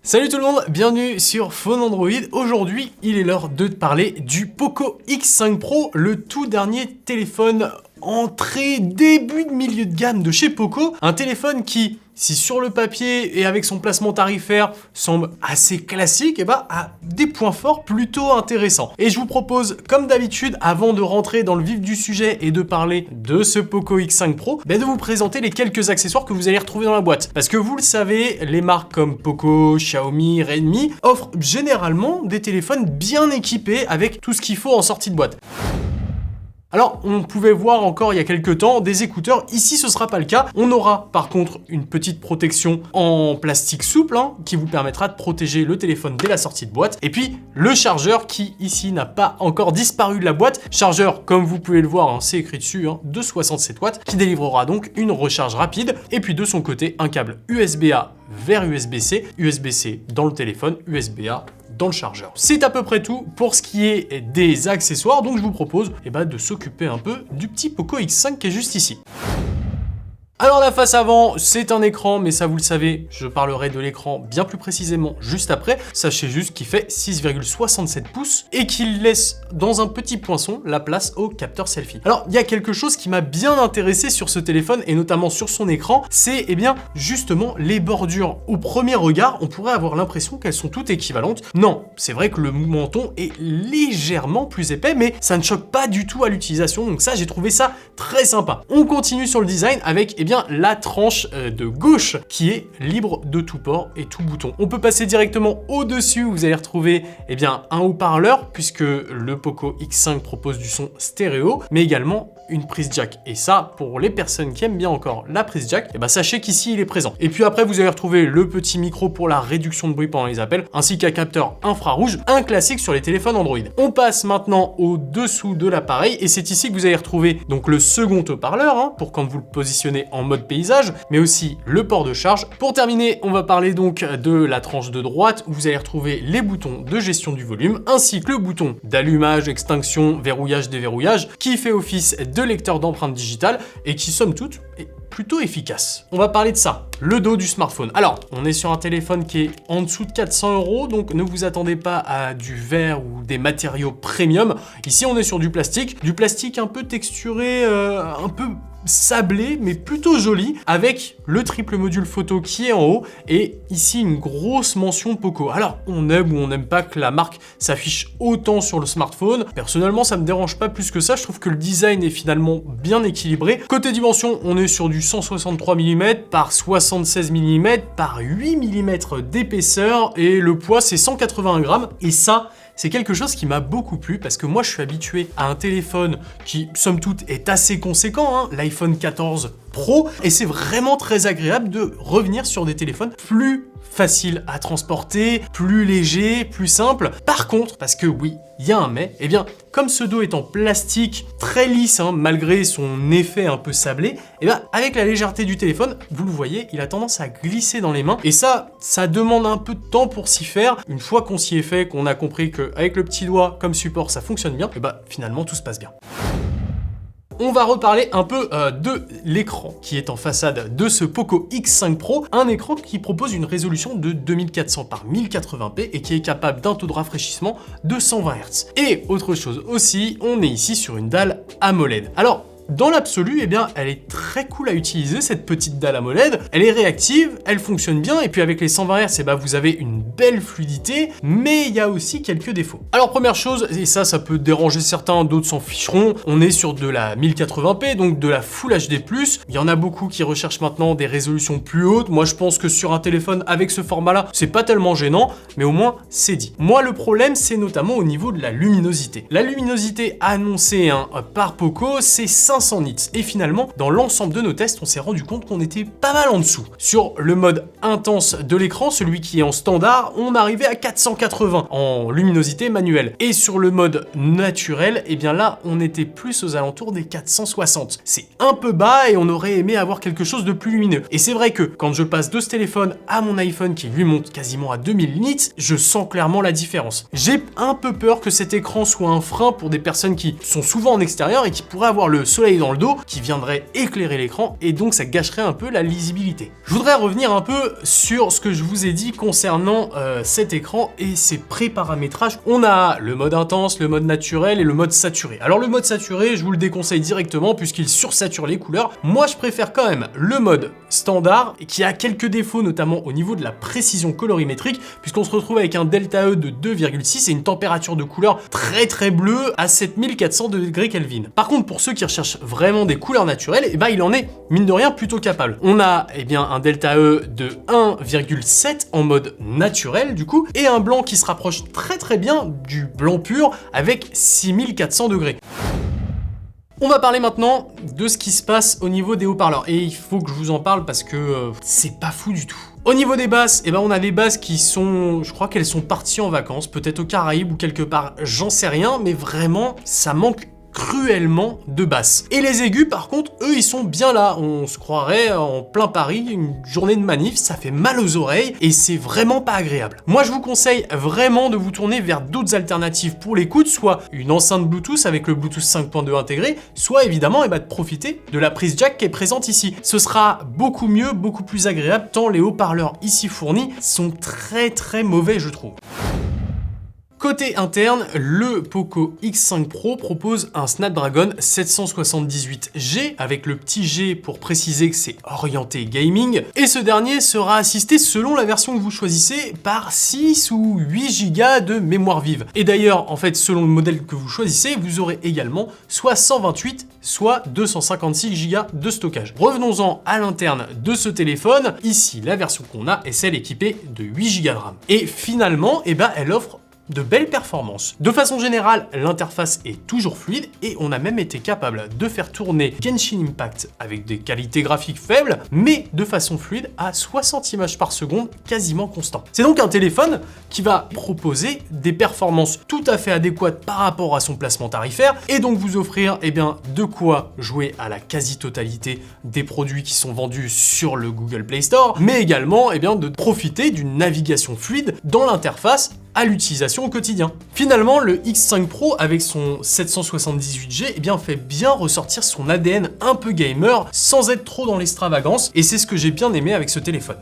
Salut tout le monde, bienvenue sur Phone Android. Aujourd'hui, il est l'heure de te parler du Poco X5 Pro, le tout dernier téléphone entrée, début de milieu de gamme de chez Poco. Un téléphone qui, si sur le papier et avec son placement tarifaire semble assez classique, a des points forts plutôt intéressants. Et je vous propose, comme d'habitude, avant de rentrer dans le vif du sujet et de parler de ce Poco X5 Pro, de vous présenter les quelques accessoires que vous allez retrouver dans la boîte. Parce que vous le savez, les marques comme Poco, Xiaomi, Redmi offrent généralement des téléphones bien équipés avec tout ce qu'il faut en sortie de boîte. Alors, on pouvait voir encore il y a quelques temps des écouteurs. Ici, ce sera pas le cas. On aura par contre une petite protection en plastique souple qui vous permettra de protéger le téléphone dès la sortie de boîte. Et puis, le chargeur qui, ici, n'a pas encore disparu de la boîte. Chargeur, comme vous pouvez le voir, c'est écrit dessus, de 67 watts, qui délivrera donc une recharge rapide. Et puis, de son côté, un câble USB-A vers USB-C. USB-C dans le téléphone, USB-A dans le chargeur. C'est à peu près tout pour ce qui est des accessoires, donc je vous propose de s'occuper un peu du petit Poco X5 qui est juste ici. Alors la face avant, c'est un écran, mais ça vous le savez, je parlerai de l'écran bien plus précisément juste après. Sachez juste qu'il fait 6,67 pouces et qu'il laisse dans un petit poinçon la place au capteur selfie. Alors il y a quelque chose qui m'a bien intéressé sur ce téléphone et notamment sur son écran, c'est justement les bordures. Au premier regard, on pourrait avoir l'impression qu'elles sont toutes équivalentes. Non, c'est vrai que le menton est légèrement plus épais, mais ça ne choque pas du tout à l'utilisation, donc ça j'ai trouvé ça très sympa. On continue sur le design avec la tranche de gauche qui est libre de tout port et tout bouton. On peut passer directement au-dessus, vous allez retrouver un haut-parleur puisque le Poco X5 propose du son stéréo, mais également une prise jack. Et ça, pour les personnes qui aiment bien encore la prise jack, sachez qu'ici il est présent. Et puis après, vous allez retrouver le petit micro pour la réduction de bruit pendant les appels, ainsi qu'un capteur infrarouge, un classique sur les téléphones Android. On passe maintenant au-dessous de l'appareil, et c'est ici que vous allez retrouver donc le second haut-parleur, pour quand vous le positionnez en mode paysage, mais aussi le port de charge. Pour terminer, on va parler donc de la tranche de droite, où vous allez retrouver les boutons de gestion du volume, ainsi que le bouton d'allumage, extinction, verrouillage, déverrouillage, qui fait office de lecteur d'empreintes digitales et qui, somme toute, est plutôt efficace. On va parler de ça, le dos du smartphone. Alors, on est sur un téléphone qui est en dessous de 400 €, donc ne vous attendez pas à du verre ou des matériaux premium. Ici, on est sur du plastique un peu texturé, un peu sablé, mais plutôt joli, avec le triple module photo qui est en haut, et ici une grosse mention Poco. Alors, on aime ou on n'aime pas que la marque s'affiche autant sur le smartphone. Personnellement, ça me dérange pas plus que ça, je trouve que le design est finalement bien équilibré. Côté dimension, on est sur du 163 mm par 76 mm par 8 mm d'épaisseur, et le poids c'est 181 grammes, et ça, c'est quelque chose qui m'a beaucoup plu parce que moi je suis habitué à un téléphone qui, somme toute, est assez conséquent, l'iPhone 14 Pro, et c'est vraiment très agréable de revenir sur des téléphones plus faciles à transporter, plus légers, plus simples. Par contre, parce que oui, il y a un mais, comme ce dos est en plastique très lisse, malgré son effet un peu sablé, avec la légèreté du téléphone, vous le voyez, il a tendance à glisser dans les mains, et ça demande un peu de temps pour s'y faire. Une fois qu'on s'y est fait, qu'on a compris qu'avec le petit doigt comme support, ça fonctionne bien, finalement tout se passe bien. On va reparler un peu de l'écran qui est en façade de ce Poco X5 Pro, un écran qui propose une résolution de 2400 par 1080p et qui est capable d'un taux de rafraîchissement de 120 Hz. Et autre chose aussi, on est ici sur une dalle AMOLED. Alors, dans l'absolu, elle est très cool à utiliser, cette petite dalle AMOLED. Elle est réactive, elle fonctionne bien, et puis avec les 120 Hz, vous avez une belle fluidité, mais il y a aussi quelques défauts. Alors première chose, et ça peut déranger certains, d'autres s'en ficheront, on est sur de la 1080p, donc de la Full HD+. Il y en a beaucoup qui recherchent maintenant des résolutions plus hautes. Moi, je pense que sur un téléphone avec ce format-là, c'est pas tellement gênant, mais au moins, c'est dit. Moi, le problème, c'est notamment au niveau de la luminosité. La luminosité annoncée par Poco, c'est 500 nits. Et finalement, dans l'ensemble de nos tests, on s'est rendu compte qu'on était pas mal en dessous. Sur le mode intense de l'écran, celui qui est en standard, on arrivait à 480 en luminosité manuelle. Et sur le mode naturel, là, on était plus aux alentours des 460. C'est un peu bas et on aurait aimé avoir quelque chose de plus lumineux. Et c'est vrai que quand je passe de ce téléphone à mon iPhone qui lui monte quasiment à 2000 nits, je sens clairement la différence. J'ai un peu peur que cet écran soit un frein pour des personnes qui sont souvent en extérieur et qui pourraient avoir le soleil soleil dans le dos qui viendrait éclairer l'écran et donc ça gâcherait un peu la lisibilité. Je voudrais revenir un peu sur ce que je vous ai dit concernant cet écran et ses préparamétrages. On a le mode intense, le mode naturel et le mode saturé. Alors le mode saturé, je vous le déconseille directement puisqu'il sursature les couleurs. Moi, je préfère quand même le mode standard qui a quelques défauts, notamment au niveau de la précision colorimétrique, puisqu'on se retrouve avec un delta E de 2,6 et une température de couleur très bleue à 7400 degrés Kelvin. Par contre, pour ceux qui recherchent vraiment des couleurs naturelles, il en est, mine de rien, plutôt capable. On a un delta E de 1,7 en mode naturel du coup, et un blanc qui se rapproche très bien du blanc pur avec 6400 degrés. On va parler maintenant de ce qui se passe au niveau des haut-parleurs. Et il faut que je vous en parle parce que c'est pas fou du tout. Au niveau des basses, on a des basses qui sont, je crois qu'elles sont parties en vacances, peut-être aux Caraïbes ou quelque part, j'en sais rien, mais vraiment, ça manque cruellement de basses. Et les aigus, par contre, eux, ils sont bien là. On se croirait en plein Paris, une journée de manif, ça fait mal aux oreilles et c'est vraiment pas agréable. Moi, je vous conseille vraiment de vous tourner vers d'autres alternatives pour l'écoute, soit une enceinte Bluetooth avec le Bluetooth 5.2 intégré, soit évidemment de profiter de la prise jack qui est présente ici. Ce sera beaucoup mieux, beaucoup plus agréable, tant les haut-parleurs ici fournis sont très mauvais, je trouve. Côté interne, le Poco X5 Pro propose un Snapdragon 778G avec le petit G pour préciser que c'est orienté gaming, et ce dernier sera assisté selon la version que vous choisissez par 6 ou 8 Go de mémoire vive. Et d'ailleurs, en fait, selon le modèle que vous choisissez, vous aurez également soit 128, soit 256 Go de stockage. Revenons-en à l'interne de ce téléphone. Ici, la version qu'on a est celle équipée de 8 Go de RAM. Et finalement, elle offre de belles performances. De façon générale, l'interface est toujours fluide et on a même été capable de faire tourner Genshin Impact avec des qualités graphiques faibles, mais de façon fluide à 60 images par seconde, quasiment constant. C'est donc un téléphone qui va proposer des performances tout à fait adéquates par rapport à son placement tarifaire et donc vous offrir de quoi jouer à la quasi-totalité des produits qui sont vendus sur le Google Play Store, mais également de profiter d'une navigation fluide dans l'interface à l'utilisation au quotidien. Finalement, le X5 Pro avec son 778G fait bien ressortir son ADN un peu gamer sans être trop dans l'extravagance, et c'est ce que j'ai bien aimé avec ce téléphone.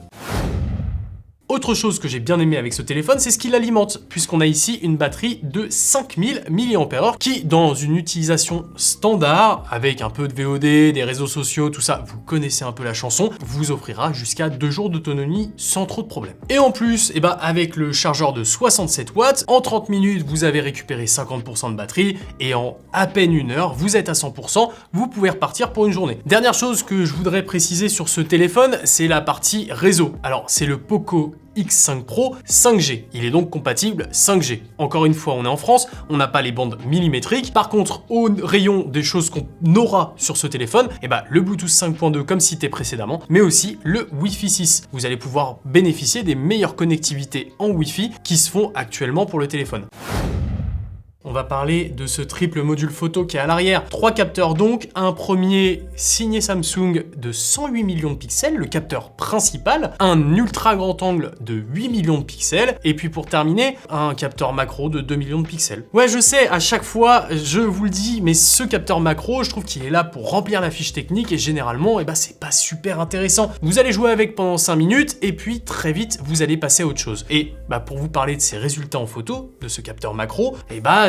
Autre chose que j'ai bien aimé avec ce téléphone, c'est ce qu'il alimente, puisqu'on a ici une batterie de 5000 mAh qui, dans une utilisation standard, avec un peu de VOD, des réseaux sociaux, tout ça, vous connaissez un peu la chanson, vous offrira jusqu'à 2 jours d'autonomie sans trop de problèmes. Et en plus, avec le chargeur de 67 watts, en 30 minutes, vous avez récupéré 50% de batterie, et en à peine 1 heure, vous êtes à 100%, vous pouvez repartir pour une journée. Dernière chose que je voudrais préciser sur ce téléphone, c'est la partie réseau. Alors, c'est le Poco X5 Pro 5G. Il est donc compatible 5G. Encore une fois, on est en France, on n'a pas les bandes millimétriques. Par contre, au rayon des choses qu'on aura sur ce téléphone, le Bluetooth 5.2 comme cité précédemment, mais aussi le Wi-Fi 6. Vous allez pouvoir bénéficier des meilleures connectivités en Wi-Fi qui se font actuellement pour le téléphone. On va parler de ce triple module photo qui est à l'arrière. 3 capteurs donc, un premier signé Samsung de 108 millions de pixels, le capteur principal, un ultra grand angle de 8 millions de pixels, et puis pour terminer, un capteur macro de 2 millions de pixels. Ouais, je sais, à chaque fois, je vous le dis, mais ce capteur macro, je trouve qu'il est là pour remplir la fiche technique, et généralement, c'est pas super intéressant. Vous allez jouer avec pendant 5 minutes, et puis très vite, vous allez passer à autre chose. Et pour vous parler de ces résultats en photo, de ce capteur macro,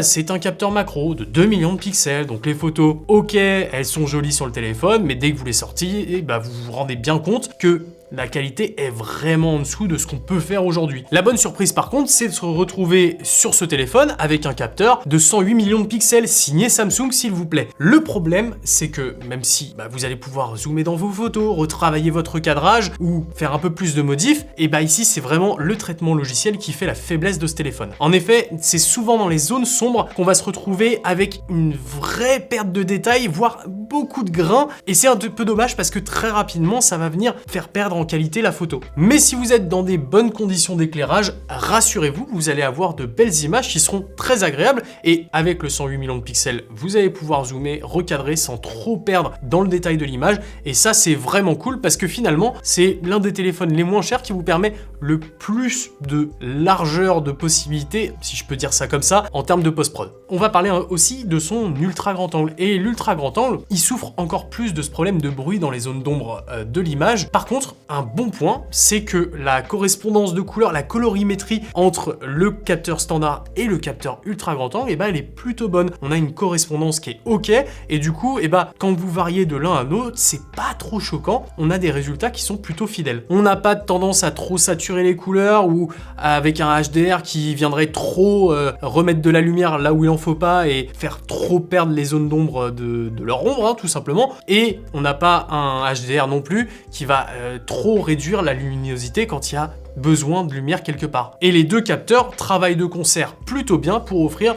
c'est un capteur macro de 2 millions de pixels, donc les photos, ok, elles sont jolies sur le téléphone, mais dès que vous les sortez, vous vous rendez bien compte que la qualité est vraiment en dessous de ce qu'on peut faire aujourd'hui. La bonne surprise par contre, c'est de se retrouver sur ce téléphone avec un capteur de 108 millions de pixels signé Samsung s'il vous plaît. Le problème, c'est que même si vous allez pouvoir zoomer dans vos photos, retravailler votre cadrage ou faire un peu plus de modifs, ici c'est vraiment le traitement logiciel qui fait la faiblesse de ce téléphone. En effet, c'est souvent dans les zones sombres qu'on va se retrouver avec une vraie perte de détails, voire beaucoup de grains, et c'est un peu dommage parce que très rapidement ça va venir faire perdre en qualité la photo. Mais si vous êtes dans des bonnes conditions d'éclairage, rassurez-vous, vous allez avoir de belles images qui seront très agréables, et avec le 108 millions de pixels, vous allez pouvoir zoomer, recadrer sans trop perdre dans le détail de l'image, et ça c'est vraiment cool parce que finalement c'est l'un des téléphones les moins chers qui vous permet le plus de largeur de possibilités, si je peux dire ça comme ça, en termes de post-prod. On va parler aussi de son ultra grand angle. Et l'ultra grand angle, il souffre encore plus de ce problème de bruit dans les zones d'ombre de l'image. Par contre, un bon point, c'est que la correspondance de couleurs, la colorimétrie entre le capteur standard et le capteur ultra grand angle, elle est plutôt bonne. On a une correspondance qui est ok, et du coup, quand vous variez de l'un à l'autre, c'est pas trop choquant. On a des résultats qui sont plutôt fidèles. On n'a pas de tendance à trop saturer les couleurs ou avec un HDR qui viendrait trop remettre de la lumière là où il en faut pas et faire trop perdre les zones d'ombre de leur ombre, tout simplement. Et on n'a pas un HDR non plus qui va trop réduire la luminosité quand il y a besoin de lumière quelque part. Et les deux capteurs travaillent de concert plutôt bien pour offrir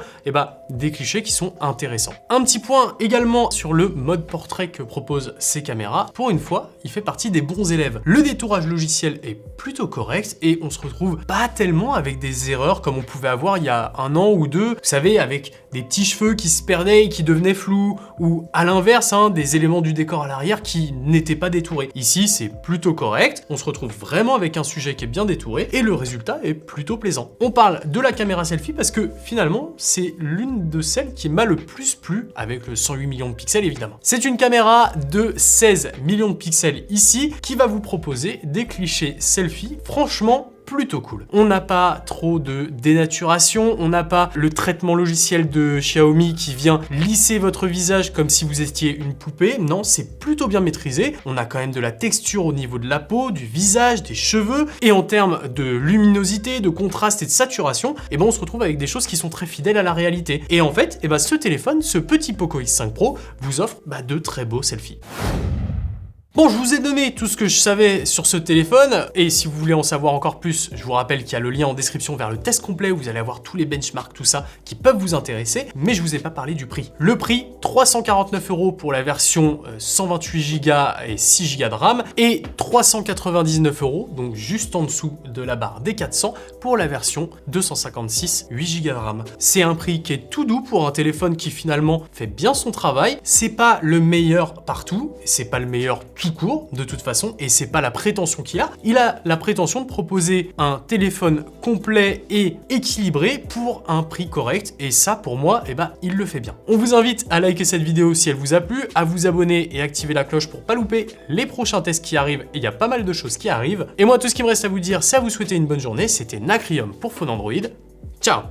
des clichés qui sont intéressants. Un petit point également sur le mode portrait que proposent ces caméras. Pour une fois, il fait partie des bons élèves. Le détourage logiciel est plutôt correct et on se retrouve pas tellement avec des erreurs comme on pouvait avoir il y a un an ou deux, vous savez, avec des petits cheveux qui se perdaient et qui devenaient flous, ou à l'inverse, des éléments du décor à l'arrière qui n'étaient pas détourés. Ici, c'est plutôt correct, on se retrouve vraiment avec un sujet qui est bien détouré et le résultat est plutôt plaisant. On parle de la caméra selfie parce que finalement, c'est l'une de celles qui m'a le plus plu avec le 108 millions de pixels évidemment. C'est une caméra de 16 millions de pixels ici qui va vous proposer des clichés selfie franchement plutôt cool. On n'a pas trop de dénaturation, on n'a pas le traitement logiciel de Xiaomi qui vient lisser votre visage comme si vous étiez une poupée. Non, c'est plutôt bien maîtrisé. On a quand même de la texture au niveau de la peau, du visage, des cheveux. Et en termes de luminosité, de contraste et de saturation, on se retrouve avec des choses qui sont très fidèles à la réalité. Et en fait, ce téléphone, ce petit Poco X5 Pro, vous offre de très beaux selfies. Bon, je vous ai donné tout ce que je savais sur ce téléphone, et si vous voulez en savoir encore plus, je vous rappelle qu'il y a le lien en description vers le test complet où vous allez avoir tous les benchmarks, tout ça, qui peuvent vous intéresser, mais je vous ai pas parlé du prix. Le prix, 349 € pour la version 128 Go et 6 Go de RAM, et 399 €, donc juste en dessous de la barre des 400, pour la version 256 8 Go de RAM. C'est un prix qui est tout doux pour un téléphone qui finalement fait bien son travail, c'est pas le meilleur partout, c'est pas le meilleur tout court de toute façon, et c'est pas la prétention qu'il a. Il a la prétention de proposer un téléphone complet et équilibré pour un prix correct, et ça pour moi, il le fait bien. On vous invite à liker cette vidéo si elle vous a plu, à vous abonner et activer la cloche pour pas louper les prochains tests qui arrivent, et il y a pas mal de choses qui arrivent. Et moi tout ce qui me reste à vous dire, c'est à vous souhaiter une bonne journée. C'était Nacrium pour Phone Android. Ciao.